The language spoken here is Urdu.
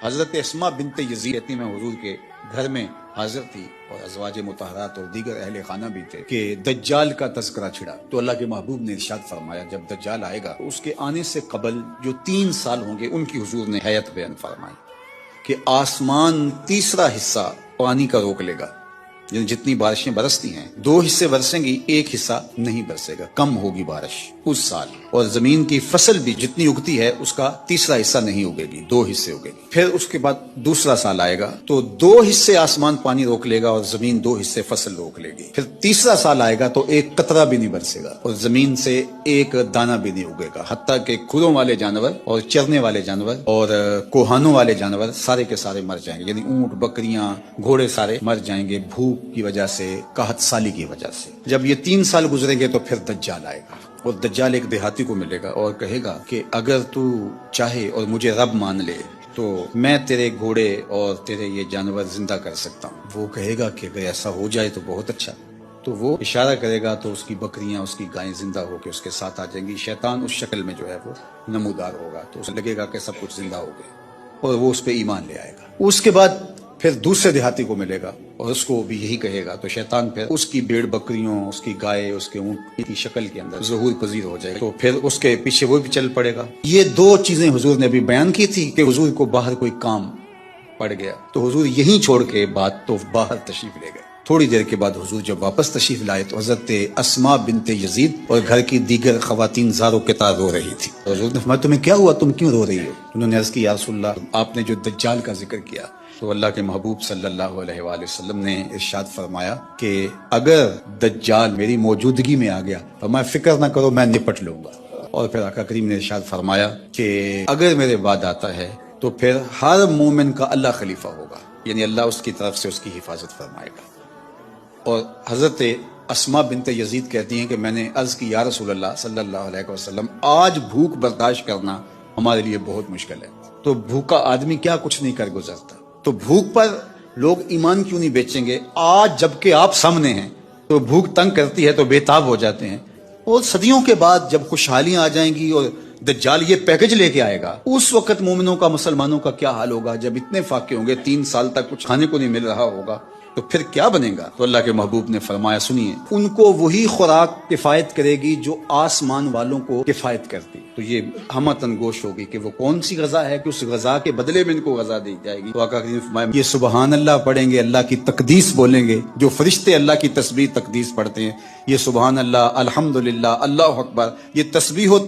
حضرت اسما بنت یزید کہتی میں حضور کے گھر میں حاضر تھی اور ازواج مطہرات اور دیگر اہل خانہ بھی تھے کہ دجال کا تذکرہ چھڑا تو اللہ کے محبوب نے ارشاد فرمایا جب دجال آئے گا اس کے آنے سے قبل جو 3 سال ہوں گے ان کی حضور نے حیات بیان فرمائی کہ آسمان تیسرا حصہ پانی کا روک لے گا، یعنی جتنی بارشیں برستی ہیں 2 حصے برسیں گی، 1 حصہ نہیں برسے گا، کم ہوگی بارش اس سال، اور زمین کی فصل بھی جتنی اگتی ہے اس کا تیسرا حصہ نہیں اگے گی، 2 حصے اگے گی۔ پھر اس کے بعد دوسرا سال آئے گا تو 2 حصے آسمان پانی روک لے گا اور زمین 2 حصے فصل روک لے گی۔ پھر تیسرا سال آئے گا تو 1 قطرہ بھی نہیں برسے گا اور زمین سے 1 دانہ بھی نہیں اگے گا، حتیٰ کہ کھروں والے جانور اور چرنے والے جانور اور کوہانوں والے جانور سارے کے سارے مر جائیں گے، یعنی اونٹ، بکریاں، گھوڑے سارے مر جائیں گے بھوک کی وجہ سے، قحط سالی کی وجہ سے۔ جب یہ 3 سال گزریں گے تو پھر دجال آئے گا اور دجال ایک دیہاتی کو ملے گا اور کہے گا کہ اگر تو چاہے اور مجھے رب مان لے تو میں تیرے گھوڑے اور تیرے یہ جانور زندہ کر سکتا ہوں۔ وہ کہے گا کہ اگر ایسا ہو جائے تو بہت اچھا، تو وہ اشارہ کرے گا تو اس کی بکریاں، اس کی گائیں زندہ ہو کے اس کے ساتھ آ جائیں گی۔ شیطان اس شکل میں جو ہے وہ نمودار ہوگا تو اسے لگے گا کہ سب کچھ زندہ ہو گئے اور وہ اس پہ ایمان لے آئے گا۔ اس کے بعد پھر دوسرے دیہاتی کو ملے گا اور اس کو بھی یہی کہے گا تو شیطان پھر اس کی بھیڑ بکریوں، اس کی گائے، اس کے اونٹ کی شکل کے اندر ظہور پذیر ہو جائے گا تو پھر اس کے پیچھے وہ بھی چل پڑے گا۔ یہ 2 چیزیں حضور نے بھی بیان کی تھی کہ حضور کو باہر کوئی کام پڑ گیا تو حضور یہیں چھوڑ کے بات تو باہر تشریف لے گئے۔ تھوڑی دیر کے بعد حضور جب واپس تشریف لائے تو حضرت اسما بنت یزید اور گھر کی دیگر خواتین زاروں کے تار رو رہی تھی۔ حضور نے فرمایا تمہیں کیا ہوا، تم کیوں رو رہی ہو؟ انہوں نے عرض کی یا رسول اللہ آپ نے جو دجال کا ذکر کیا تو اللہ کے محبوب صلی اللہ علیہ وآلہ وسلم نے ارشاد فرمایا کہ اگر دجال میری موجودگی میں آ گیا تو میں فکر نہ کرو میں نپٹ لوں گا۔ اور پھر آقا کریم نے ارشاد فرمایا کہ اگر میرے بعد آتا ہے تو پھر ہر مومن کا اللہ خلیفہ ہوگا، یعنی اللہ اس کی طرف سے اس کی حفاظت فرمائے گا۔ اور حضرت اسما بنت یزید کہتی ہیں کہ میں نے عرض کی یا رسول اللہ صلی اللہ علیہ وسلم آج بھوک برداشت کرنا ہمارے لیے بہت مشکل ہے، تو بھوکا آدمی کیا کچھ نہیں کر گزرتا، تو بھوک پر لوگ ایمان کیوں نہیں بیچیں گے؟ آج جبکہ آپ سامنے ہیں تو بھوک تنگ کرتی ہے تو بے تاب ہو جاتے ہیں، اور صدیوں کے بعد جب خوشحالیاں آ جائیں گی اور دجال یہ پیکج لے کے آئے گا اس وقت مومنوں کا، مسلمانوں کا کیا حال ہوگا؟ جب اتنے فاقے ہوں گے 3 سال تک کچھ کھانے کو نہیں مل رہا ہوگا تو پھر کیا بنے گا؟ تو اللہ کے محبوب نے فرمایا سنیے ان کو وہی خوراک کفایت کرے گی جو آسمان والوں کو کفایت کرتی، تو یہ ہمتن گوش ہوگی کہ وہ کون سی غذا ہے کہ اس غذا کے بدلے میں ان کو غذا دی جائے گی۔ تو آقا کریم نے فرمایا یہ سبحان اللہ پڑھیں گے، اللہ کی تقدیس بولیں گے، جو فرشتے اللہ کی تسبیح تقدیس پڑھتے ہیں، یہ سبحان اللہ، الحمدللہ، اللہ اکبر، یہ تسبیح